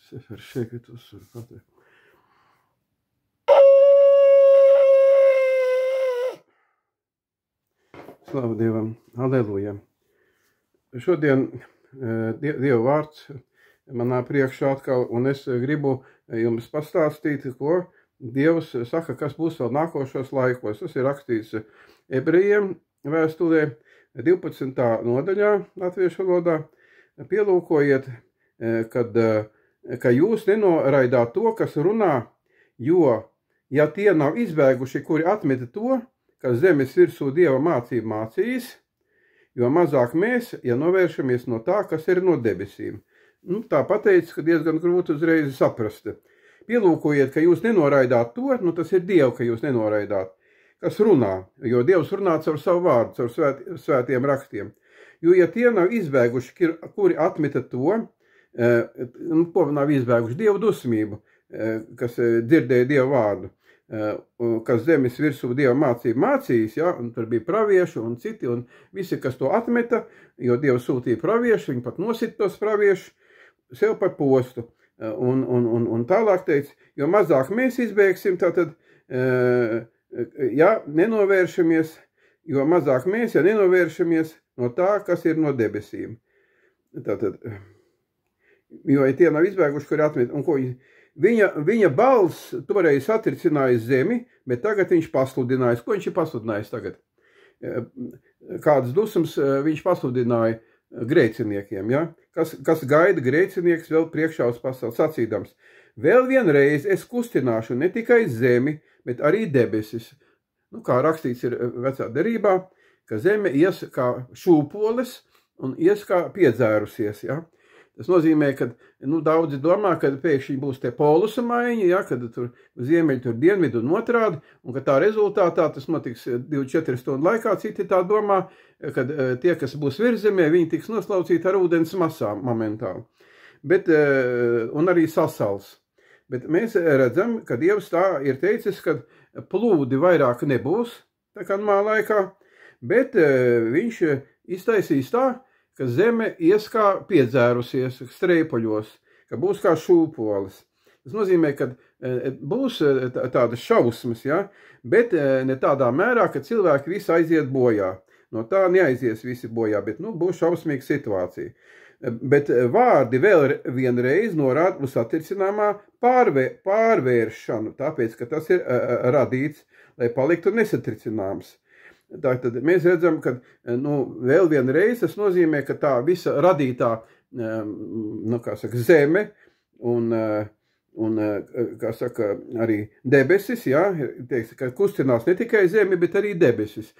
ספר שקט וסוכה. Slavu Dievam, aleluja. Šodien Dieva vārds manā priekšā atkal, un es gribu jums pastāstīt, ko Dievs saka, kas būs vēl nākošos laikos. Tas ir rakstīts Ebrejiem vēstulē 12. nodaļā latviešu valodā. Pielūkojiet, ka jūs nenoraidāt to, kas runā, jo, ja tie nav izbēguši, kuri atmeta to, kas zemes virsū Dieva mācību mācījis, jo mazāk mēs, ja novēršamies no tā, kas ir no debesīm. Tā pateicis, ka diezgan grūti uzreiz saprast. Pielūkojiet, ka jūs nenoraidāt to, tas ir Dievu, ka jūs nenoraidāt, kas runā, jo Dievs runā caur savu vārdu, caur svētiem rakstiem. Jo, ja tie nav izbēguši, kuri atmeta to, ko nav izbēguši Dievu dusmību, kas dzirdēja Dievu vārdu, kas zemes virsū Dieva mācību mācījis, ja, un tur bija pravieši un citi, un visi, kas to atmeta, jo Dievs sūtīja pravieši, viņi pat nosita tos praviešus sev par postu. Un tālāk teica, jo mazāk mēs izbēgsim, tātad, ja nenovēršamies, jo mazāk mēs, ja nenovēršamies no tā, kas ir no debesīm. Tātad, jo ja tie nav izbēguši, kuri atmet, un ko viņa balss toreiz satricināja zemi, bet tagad viņš pasludinājis. Ko viņš ir pasludinājis tagad? Kādas dusmas viņš pasludināja grēciniekiem, ja? Kas gaida grēcinieks vēl priekšā uz pasaules sacīdams. Vēl vienreiz es kustināšu ne tikai zemi, bet arī debesis. Kā rakstīts ir vecā derībā, ka zeme ies kā šūpoles un ies kā piedzērusies, ja? Tas nozīmē, ka daudzi domā, ka pēkšņi būs te polusa maiņa, ja, kad tur ziemeļi tur dienvidu un otrādi, un ka tā rezultātā tas notiks 24 stundu laikā. Citi tā domā, ka tie, kas būs virzemē, viņi tiks noslaucīti ar ūdens masām momentāli. Un arī sasals. Bet mēs redzam, ka Dievs tā ir teicis, ka plūdi vairāk nebūs, tā kā laikā, bet viņš iztaisīs tā, ka zeme ies kā piedzērusies streipoļos, ka būs kā šūpoles. Tas nozīmē, ka būs tādas šausmas, ja? Bet ne tādā mērā, ka cilvēki visi aiziet bojā. No tā neaizies visi bojā, bet būs šausmīga situācija. Bet vārdi vēl vienreiz norāda uz attiecināmā pārvēršanu, tāpēc, ka tas ir radīts, lai paliktu nesatricināms. Tātad mēs redzam, ka vēl vienreiz tas nozīmē, ka tā visa radītā zeme un arī debesis, ja, teiks, ka kustinās ne tikai zemi, bet arī debesis.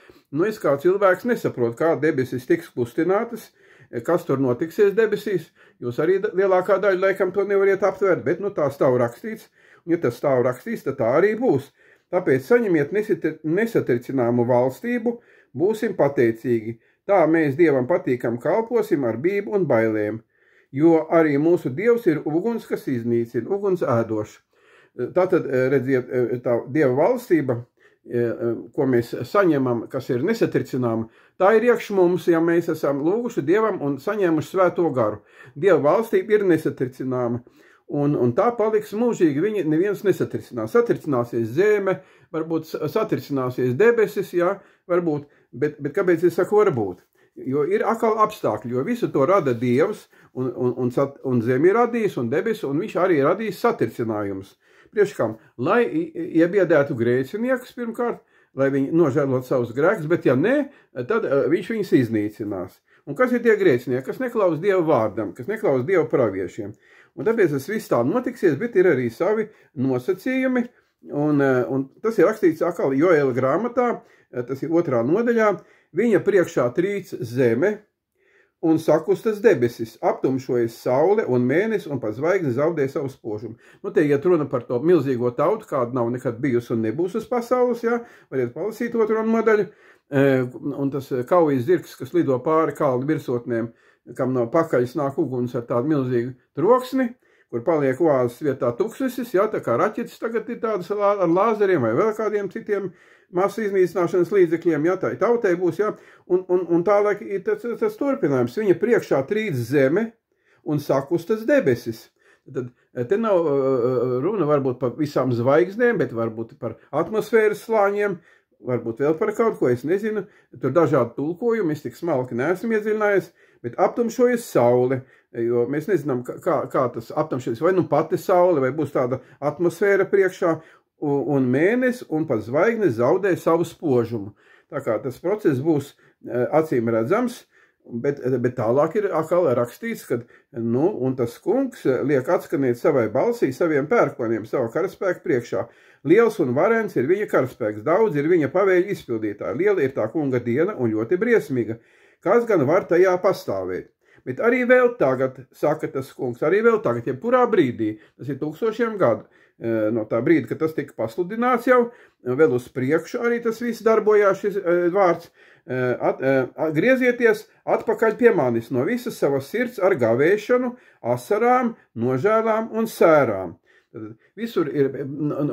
Es kā cilvēks nesaprotu, kā debesis tiks kustinātas, kas tur notiksies debesīs. Jūs arī lielākā daļa laikam to nevariet aptvērt, bet tā stāv rakstīts, un ja tas stāv rakstīts, tad tā arī būs. Tāpēc saņemiet nesatricināmu valstību, būsim pateicīgi. Tā mēs Dievam patīkam kalposim ar bību un bailēm, jo arī mūsu Dievs ir uguns, kas iznīcina, uguns ēdošs. Tātad, redziet, tā Dieva valstība, ko mēs saņemam, kas ir nesatricināma, tā ir iekš mums, ja mēs esam lūguši Dievam un saņēmuši svēto garu. Dieva valstība ir nesatricināma. Un tā paliks mūžīgi, viņi neviens nesatricinās. Satricināsies zeme, varbūt satricināsies debesis, jā, varbūt, bet kāpēc es saku varbūt? Jo ir atkal apstākļi, jo visu to rada Dievs, un zemi radīs, un debesis, un viņš arī radīs satricinājumus. Priekškām, lai iebiedētu grēciniekus pirmkārt, lai viņi nožēlot savus grēkus, bet ja ne, tad viņš viņus iznīcinās. Un kas ir tie grēcinieki, kas neklaus Dieva vārdam, kas neklaus Dieva praviešiem? Un tāpēc tas viss tā notiksies, bet ir arī savi nosacījumi, un tas ir rakstīts atkal Joēla grāmatā, tas ir 2. nodaļā, viņa priekšā trīc zeme un sakustas debesis, aptumšojas saule un mēnesis un pat zvaigznes zaudē savu spožumu. Te iet runa par to milzīgo tautu, kāda nav nekad bijusi un nebūs uz pasaules, jā, variet palasīt 2. nodaļu, un tas kaujas zirgs, kas lido pāri kalnu virsotnēm, kam no pakaļas nāk uguns ar tādu milzīgu troksni, kur paliek oāzes vietā tukšnesis, jā, tā kā raķetes tagad ir tādas ar lāzeriem vai vēl kādiem citiem masu iznīcināšanas līdzekļiem, jā, tā tautai būs, jā, un tālāk ir tas turpinājums. Viņa priekšā trīc zeme un sakustas debesis. Tad te nav runa varbūt par visām zvaigznēm, bet varbūt par atmosfēras slāņiem, varbūt vēl par kaut ko, es nezinu. Tur dažādi tulkojumi, es tik smalki neesmu iedziļinājies, bet aptumšojas saule, jo mēs nezinām, kā tas aptumšojas, vai nu pati saule, vai būs tāda atmosfēra priekšā, un mēnesis un pat zvaigznes zaudē savu spožumu. Tā kā tas process būs acīm redzams, bet tālāk ir atkal rakstīts, ka, un tas kungs liek atskanēt savai balsī, saviem pērkoniem, savu karaspēku priekšā. Liels un varens ir viņa karaspēks, daudz ir viņa pavēļu izpildītāji, liela ir tā kunga diena un ļoti briesmīga. Kas gan var tajā pastāvēt? Bet arī vēl tagad, saka tas kungs, arī vēl tagad, jebkurā brīdī, tas ir tūkstošiem gadu, no tā brīda, kad tas tika pasludināts jau, vēl uz priekšu arī tas viss darbojās šis vārds, griezieties atpakaļ pie manis no visas savas sirds ar gavēšanu, asarām, nožēlām un sērām. Tad visur ir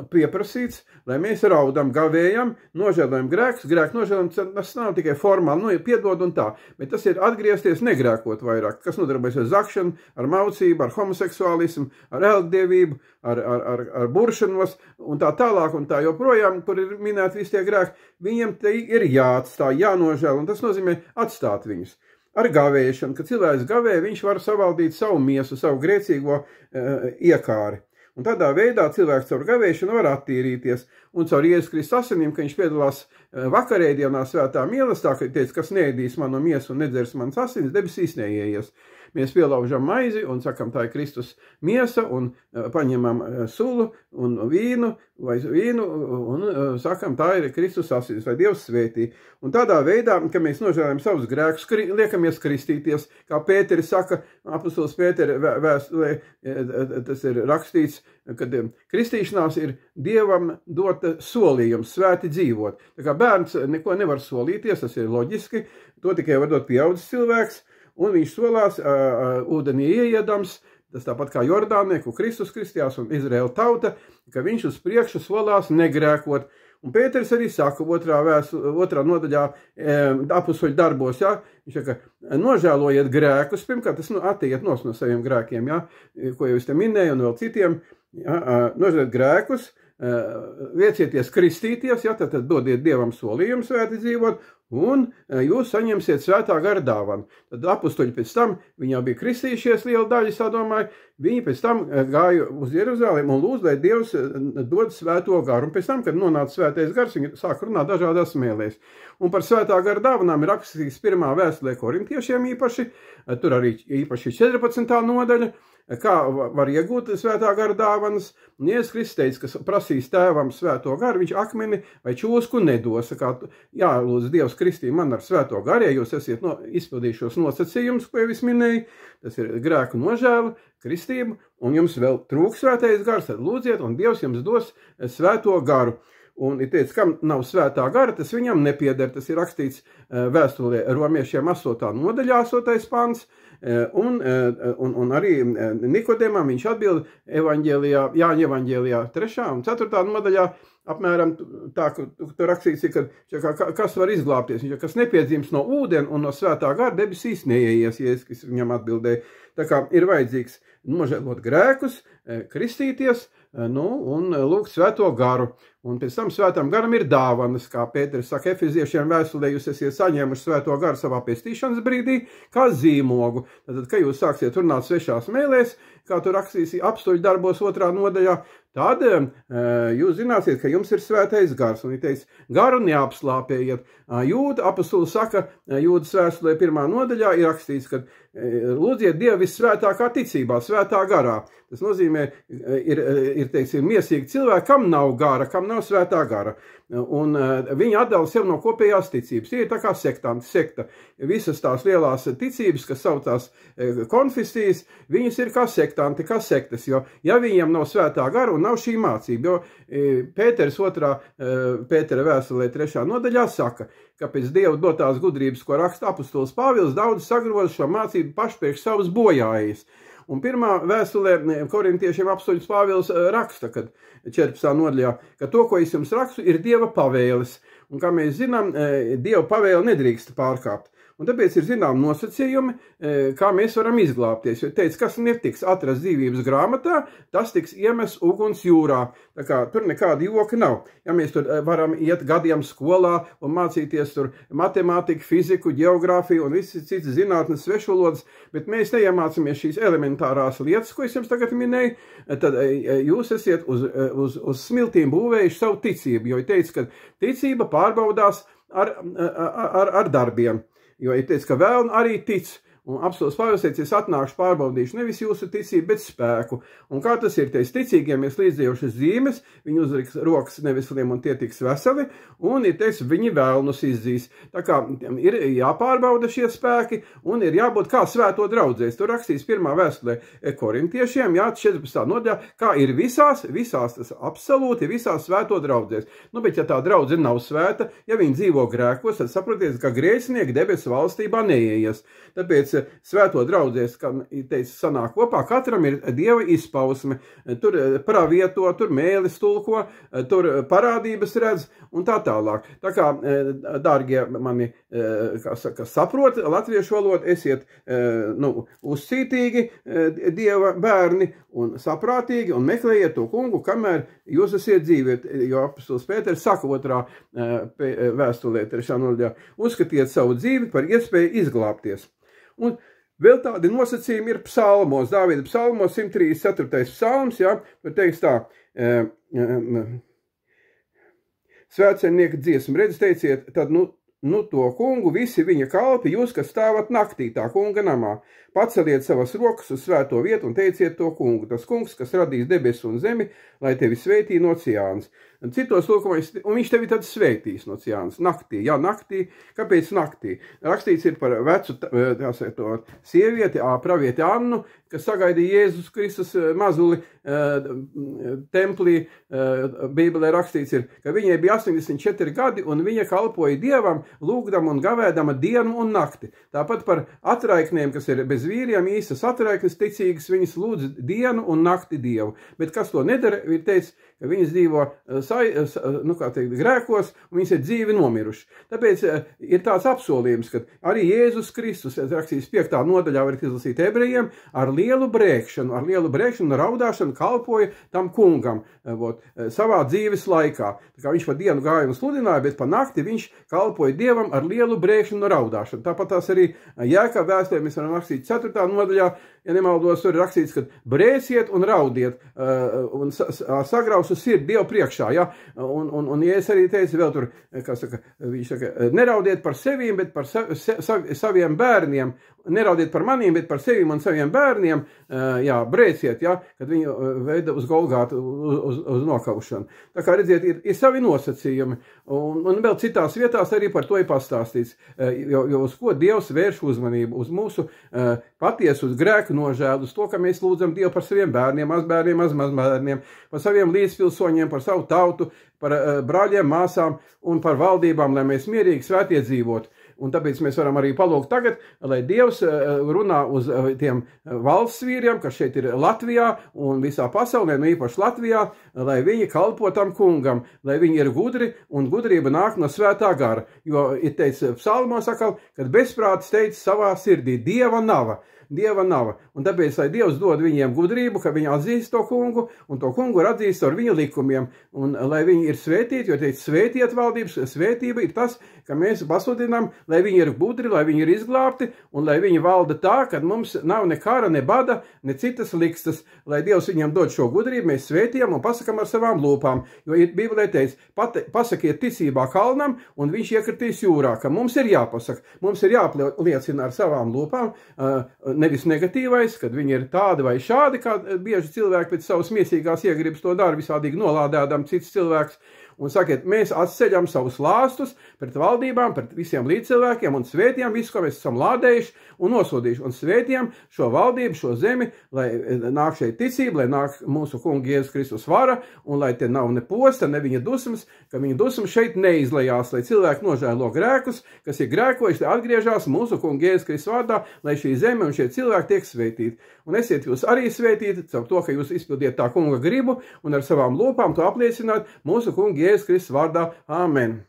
pieprasīts, lai mēs raudam, gavējam, nožēlojam grēkus, grēku nožēlojam, tas nav tikai formāli, piedod un tā, bet tas ir atgriezties negrēkot vairāk, kas nodarbojas ar zakšanu, ar maucību, ar homoseksuālismu, ar elgdievību, ar buršanos un tā tālāk un tā joprojām, kur ir minēti visi tie grēki, viņiem te ir jāatstāj, jānožēl, un tas nozīmē atstāt viņus. Ar gavēšanu, kad cilvēks gavē, viņš var savaldīt savu miesu, savu grēcīgo iekāri. Un tādā veidā cilvēks caur gavēšanu var attīrīties, un caur Jēzus Kristus asinīm, ka viņš piedalās vakarēdienā svētā mīlestībā, ka teica, kas neēdīs manu miesu un nedzers manas asinis, debesīs neieies. Mēs pielaužam maizi un sakam, tā ir Kristus miesa, un paņemam sulu un vīnu, un sakam, tā ir Kristus asinis, vai Dievs svētī. Un tādā veidā, ka mēs nožēlējam savus grēkus, liekamies kristīties, kā Pēteris saka, apostols Pēteri vēstulē, tas ir rakstīts, kad kristīšanās ir Dievam dota solījums, svēti dzīvot. Tā kā bērns neko nevar solīties, tas ir loģiski, to tikai var dot pieaudzis cilvēks, un viņš solās ūdenī ieiedams, tas tāpat kā Jordānieku, Kristus kristījās un Izraēla tauta, ka viņš uz priekšu solās negrēkot. Un Pēteris arī saka otrā nodaļā apustuļu darbos, ja? Viņš saka, nožēlojiet grēkus, pirmkārt, tas attiet no saviem grēkiem, ja? Ko jau es te minēju un vēl citiem, ja? Nožēlojiet grēkus, liecieties kristīties, ja? Tad dodiet Dievam solījumu svēti dzīvot, un jūs saņemsiet svētā gara dāvanu. Tad apustuļi pēc tam, viņi bija kristījušies liela daļa, es domāju, viņi pēc tam gāja uz Jeruzalem un lūdz, lai Dievs dod svēto garu. Un pēc tam, kad nonāca svētais gars, viņi sāk runāt dažādās mēlēs. Un par svētā gara dāvanām ir rakstīts 1. vēstulē korintiešiem īpaši, tur arī īpaši 14. nodaļa, kā var iegūt svētā gara dāvanas. Un Jēzus Kristus teica, kas prasīs tēvam svēto garu, viņš akmeni vai čūsku nedos. Kā, jā, lūdzu, Dievs kristī man ar svēto garu, ja jūs esiet izpildījušos nosacījumus, ko jau es minēju, tas ir grēku nožēla, kristība, un jums vēl trūks svētais gars, tad lūdziet, un Dievs jums dos svēto garu. Un ir teicis, kam nav svētā gara, tas viņam nepieder, tas ir rakstīts vēstulē romiešiem 8. nodaļā, 8. pants, un arī Nikodemam viņš atbild Jāņa evaņģēlijā 3. un 4. nodaļā, apmēram tā, ka tur rakstīts, ka kas var izglābties, kas nepiedzimst no ūdeni un no svētā gara, debesīs neieies, Jēzus viņam atbildēja. Tā kā ir vajadzīgs nožēlot grēkus, kristīties, un lūgt svēto garu. Un pēc tam svētam garam ir dāvanas, kā Pēteris saka Efeziešiem vēstulē, jūs esiet saņēmuši svēto garu savā pestīšanas brīdī, kā zīmogu. Tad, kad jūs sāksiet runāt svešās mēlēs, kā tur rakstīts apustuļu darbos 2. nodaļā, tad jūs zināsiet, ka jums ir svētais gars. Un ir teicis, garu neapslāpējiet. Jūda apustulis saka, Jūdas vēstulē 1. nodaļā ir rakstīts, ka lūdziet Dievu vissvētākā ticībā, svētā garā. Tas nozīmē, ir teiksim, miesīgi cilvēki, kam nav gara, kam nav svētā gara. Un viņi atdala sev no kopējās ticības. Tie ir tā kā sektanti, sekta. Visas tās lielās ticības, kas saucās konfesijas, viņas ir kā sektanti, kā sektas. Jo, ja viņiem nav svētā gara un nav šī mācība, jo Pēteris 2. Pētera vēstulē 3. nodaļā saka, ka pēc Dieva dotās gudrības, ko raksta apustulis Pāvils, daudz sagroza šo mācību paši priekš savas bojājas. Un 1. vēstulē korintiešiem apustulis Pāvils raksta, kad 14. nodaļā, ka to, ko es jums rakstu, ir Dieva pavēles. Un kā mēs zinām, Dieva pavēle nedrīkst pārkāpt. Un tāpēc ir zinām nosacījumi, kā mēs varam izglābties. Jo teica, kas netiks atrasts dzīvības grāmatā, tas tiks iemests uguns jūrā. Tā kā tur nekāda joka nav. Ja mēs tur varam iet gadiem skolā un mācīties tur matemātiku, fiziku, geogrāfiju un visas citas zinātnes, svešvalodas, bet mēs neiemācāmies šīs elementārās lietas, ko es jums tagad minēju, tad jūs esiet uz smiltīm būvējuši savu ticību, jo ir teicis, ka ticība pārbaudās ar darbiem, jo ir teicis, ka vēlni arī tic. Un apsolis Pāvils teica, es atnākšu pārbaudīšu nevis jūsu ticību, bet spēku. Un kā tas ir, teicis, ticīgiem ir līdzējušas zīmes, viņi uzliks rokas neveseliem un tie tiks veseli, un ir teicis, viņi vēlnus izdzīs. Tā kā ir jāpārbauda šie spēki, un ir jābūt kā svēto draudzēs. Tur rakstīs 1. vēstulē korintiešiem, 14. nodaļā, kā ir visās tas absolūti visās svēto draudzēs. Nu, bet ja tā draudze nav svēta, ja viņi dzīvo grēkos, tad saprotiet, ka grēcinieki debesu valstībā neieies. Tāpēc svēto draudzēs, kā teica, sanāk kopā, katram ir Dieva izpausme, tur pravieto, tur mēlis tulko, tur parādības redz un tā tālāk. Tā kā, dārgie mani, kā saka, saprot latviešu valodu, esiet uzcītīgi Dieva bērni un saprātīgi un meklējiet to kungu, kamēr jūs esiet dzīvi, jo apostols Pēters saka 2. vēstulē 3. nodaļā, uzskatiet savu dzīvi par iespēju izglābties. Un vēl tādi nosacījumi ir psalmos, Dāvida psalmos, 134. psalms, ja, tur teiks tā, svētceļnieka dziesma, redz, teiciet, tad nu to kungu, visi viņa kalpi, jūs, kas stāvat naktī tā kunga namā, paceliet savas rokas uz svēto vietu un teiciet to kungu, tas kungs, kas radīs debesu un zemi, lai tevi sveitī no Ciānas. Citos lūkumos, un viņš tevi tad sveitīs no Ciānas, naktī, jā, naktī, kāpēc naktī? Rakstīts ir par vecu, to sievieti, pravieti Annu, kas sagaidīja Jēzus Kristus mazuli templī, Bībelē rakstīts ir, ka viņai bija 84 gadi, un viņa kalpoja Dievam, lūgdama un gavēdama dienu un nakti. Tāpat par atraiknēm, kas ir bez vīriem, īstas atraiknes ticīgas, viņas lūdz dienu un nakti Dievu. Bet kas to nedara, ir teicis, ka viņas dzīvo grēkos, un viņas ir dzīvi nomiruši. Tāpēc ir tāds apsolījums, ka arī Jēzus Kristus, rakstīs 5. nodaļā, var izlasīt ebrejiem, ar lielu brēkšanu, raudāšanu kalpoja tam kungam savā dzīves laikā. Tā kā viņš pa dienu gāja un sludināja, bet pa nakti viņš kalpoja Dievam ar lielu brēkšanu un raudāšanu. Tāpat tās arī Jēkaba vēstulē mēs varam rakstīt 4. nodaļā, ja nemaldos, tur ir rakstīts, ka brēsiet un raudiet un sagrausu sirdi Dievu priekšā, ja? Un ja es arī teicu vēl tur, kā saka, viņš saka, neraudiet par sevīm, bet par saviem bērniem, neraudiet par maniem, bet par sevīm un saviem bērniem, jā, brēsiet, ja? Kad viņu veida uz Golgātu, uz nokaušanu. Tā kā redziet, ir savi nosacījumi, un vēl citās vietās arī par to ir pastāstīts, jo uz ko Dievs vērš uzmanību, uz mūsu patiesu, uz grēku nožēlu, uz to, ka mēs lūdzam Dievu par saviem bērniem, mazbērniem, mazbērniem, par saviem līdzpilsoņiem, par savu tautu, par brāļiem, māsām un par valdībām, lai mēs mierīgi svētie dzīvotu. Un tāpēc mēs varam arī palūgt tagad, lai Dievs runā uz tiem valsts vīriem, kas šeit ir Latvijā un visā pasaulē, īpaši Latvijā, lai viņi kalpo tam kungam, lai viņi ir gudri un gudrība nāk no svētā gara. Jo ir teicis psalmos atkal, kad bezprātis teica savā sirdī, Dieva nav. Un tāpēc, lai Dievs dod viņiem gudrību, ka viņi atzīst to kungu, un to kungu ir atzīst ar viņu likumiem, un lai viņi ir svētīti, jo teica, svētiet valdības, svētība ir tas, ka mēs pasludinām, lai viņi ir gudri, lai viņi ir izglābti, un lai viņi valda tā, ka mums nav ne kara, ne bada, ne citas likstas, lai Dievs viņiem dod šo gudrību, mēs svētījam un pasakam ar savām lūpām, jo Bībelē teica, pasakiet ticībā kalnam, un viņš iekritīs jūrā, ka mums ir jāpasaka, mums ir jāpliecina ar savām lūpām, nevis negatīvais, kad viņi ir tādi vai šādi, kā bieži cilvēki pēc savas miesīgās iegribas to dara, visādīgi nolādēdam cits cilvēks. Un sakiet, mēs atceļam savus lāstus pret valdībām, pret visiem līdzcilvēkiem un svētījam visu, ko mēs esam lādējuši un nosodījuši. Un svētījam šo valdību, šo zemi, lai nāk šeit ticība, lai nāk mūsu kunga Jēzus Kristus vara, un lai te nav ne posta, ne viņa dusmas, ka viņa dusmas šeit neizlejās, lai cilvēki nožēlo grēkus, kas ir grēkojuši, lai atgriežās mūsu kunga Jēzus Kristus vārdā, lai šī zeme un šie cilvēki tiek svētīti. Un esiet jūs arī svētīti, caur to, ka jūs izpildiet tā kunga gribu un ar savām lūpām to apliecināt mūsu kunga Jēzus Kristus vārdā. Āmen.